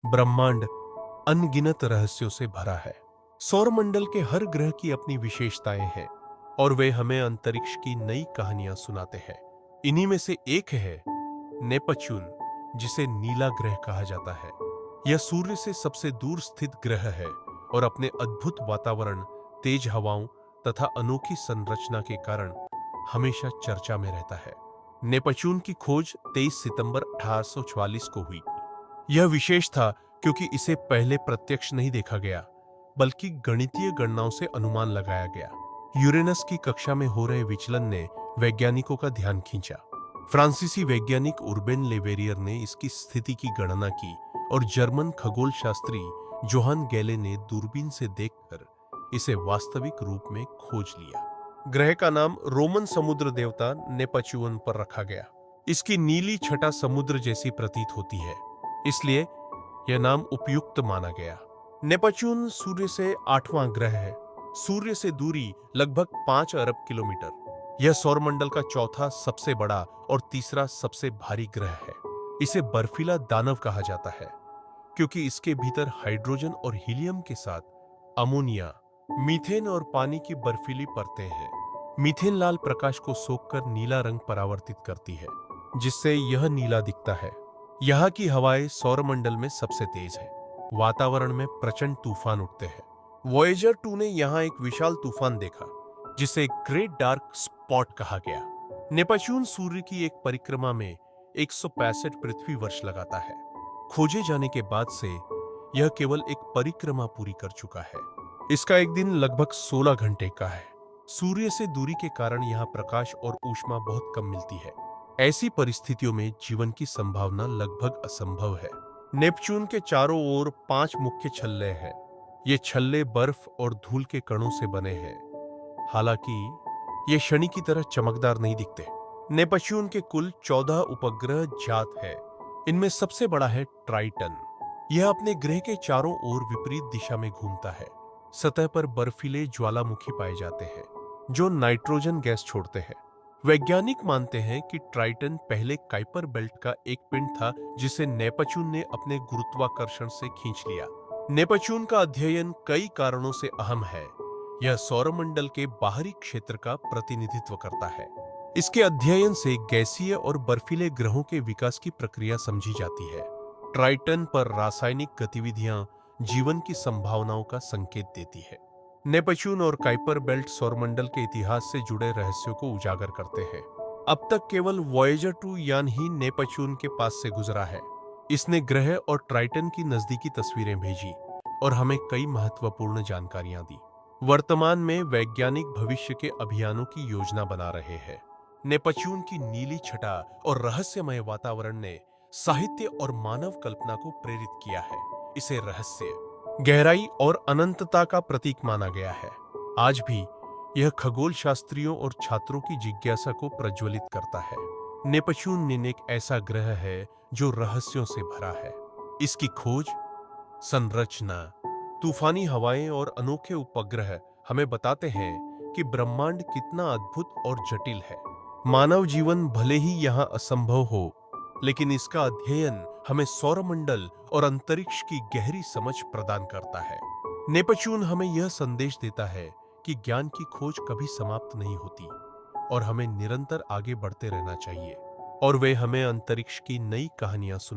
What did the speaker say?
ब्रह्मांड अनगिनत रहस्यों से भरा है। सौरमंडल के हर ग्रह की अपनी विशेषताएं हैं और वे हमें अंतरिक्ष की नई कहानियां सुनाते हैं। इन्हीं में से एक है नेपच्यून, जिसे नीला ग्रह कहा जाता है। यह सूर्य से सबसे दूर स्थित ग्रह है और अपने अद्भुत वातावरण, तेज हवाओं तथा अनोखी संरचना के कारण हमेशा चर्चा में रहता है। नेपच्यून की खोज 23 सितंबर 1844 को हुई। यह विशेष था क्योंकि इसे पहले प्रत्यक्ष नहीं देखा गया, बल्कि गणितीय गणनाओं से अनुमान लगाया गया। यूरेनस की कक्षा में हो रहे विचलन ने वैज्ञानिकों का ध्यान खींचा। फ्रांसीसी वैज्ञानिक उर्बेन लेवेरियर ने इसकी स्थिति की गणना की और जर्मन खगोल शास्त्री जोहान गैले ने दूरबीन से देखकर इसे वास्तविक रूप में खोज लिया। ग्रह का नाम रोमन समुद्र देवता नेपच्यून पर रखा गया। इसकी नीली छटा समुद्र जैसी प्रतीत होती है, इसलिए यह नाम उपयुक्त माना गया। नेपच्यून सूर्य से 8वां ग्रह है। सूर्य से दूरी लगभग 5 अरब किलोमीटर। यह सौरमंडल का चौथा सबसे बड़ा और तीसरा सबसे भारी ग्रह है। इसे बर्फीला दानव कहा जाता है क्योंकि इसके भीतर हाइड्रोजन और हीलियम के साथ अमोनिया, मीथेन और पानी की बर्फीली परतें हैं। मीथेन लाल प्रकाश को सोखकर नीला रंग परावर्तित करती है, जिससे यह नीला दिखता है। यहाँ की हवाएं सौरमंडल में सबसे तेज है। वातावरण में प्रचंड तूफान उठते हैं। वॉयेजर 2 ने यहाँ एक विशाल तूफान देखा, जिसे ग्रेट डार्क स्पॉट कहा गया। नेपच्यून सूर्य की एक परिक्रमा में 165 पृथ्वी वर्ष लगाता है। खोजे जाने के बाद से यह केवल एक परिक्रमा पूरी कर चुका है। इसका एक दिन लगभग 16 घंटे का है। सूर्य से दूरी के कारण यहाँ प्रकाश और ऊष्मा बहुत कम मिलती है। ऐसी परिस्थितियों में जीवन की संभावना लगभग असंभव है। नेपच्यून के चारों ओर 5 मुख्य छल्ले हैं। ये छल्ले बर्फ और धूल के कणों से बने हैं। हालांकि ये शनि की तरह चमकदार नहीं दिखते। नेपच्यून के कुल 14 उपग्रह जात है। इनमें सबसे बड़ा है ट्राइटन। यह अपने ग्रह के चारों ओर विपरीत दिशा में घूमता है। सतह पर बर्फीले ज्वालामुखी पाए जाते हैं, जो नाइट्रोजन गैस छोड़ते हैं। वैज्ञानिक मानते हैं कि ट्राइटन पहले काइपर बेल्ट का एक पिंड था, जिसे नेपच्यून ने अपने गुरुत्वाकर्षण से खींच लिया। नेपच्यून का अध्ययन कई कारणों से अहम है। यह सौरमंडल के बाहरी क्षेत्र का प्रतिनिधित्व करता है। इसके अध्ययन से गैसीय और बर्फीले ग्रहों के विकास की प्रक्रिया समझी जाती है। ट्राइटन पर रासायनिक गतिविधियां जीवन की संभावनाओं का संकेत देती है। नेपच्यून और काइपर बेल्ट सौरमंडल के इतिहास से जुड़े रहस्यों को उजागर करते हैं। अब तक केवल वॉयेजर 2 यान ही नेपच्यून के पास से गुजरा है। इसने ग्रह और ट्राइटन की नजदीकी तस्वीरें भेजी और हमें कई महत्वपूर्ण जानकारियां दी। वर्तमान में वैज्ञानिक भविष्य के अभियानों की योजना बना रहे हैं। नेपच्यून की नीली छटा और रहस्यमय वातावरण ने साहित्य और मानव कल्पना को प्रेरित किया है। इसे रहस्य, गहराई और अनंतता का प्रतीक माना गया है। आज भी यह खगोल शास्त्रियों और छात्रों की जिज्ञासा को प्रज्वलित करता है। नेपच्यून एक ऐसा ग्रह है जो रहस्यों से भरा है। इसकी खोज, संरचना, तूफानी हवाएं और अनोखे उपग्रह हमें बताते हैं कि ब्रह्मांड कितना अद्भुत और जटिल है। मानव जीवन भले ही यहाँ असंभव हो, लेकिन इसका अध्ययन हमें सौरमंडल और अंतरिक्ष की गहरी समझ प्रदान करता है। नेपच्यून हमें यह संदेश देता है कि ज्ञान की खोज कभी समाप्त नहीं होती और हमें निरंतर आगे बढ़ते रहना चाहिए। और वे हमें अंतरिक्ष की नई कहानियां सुना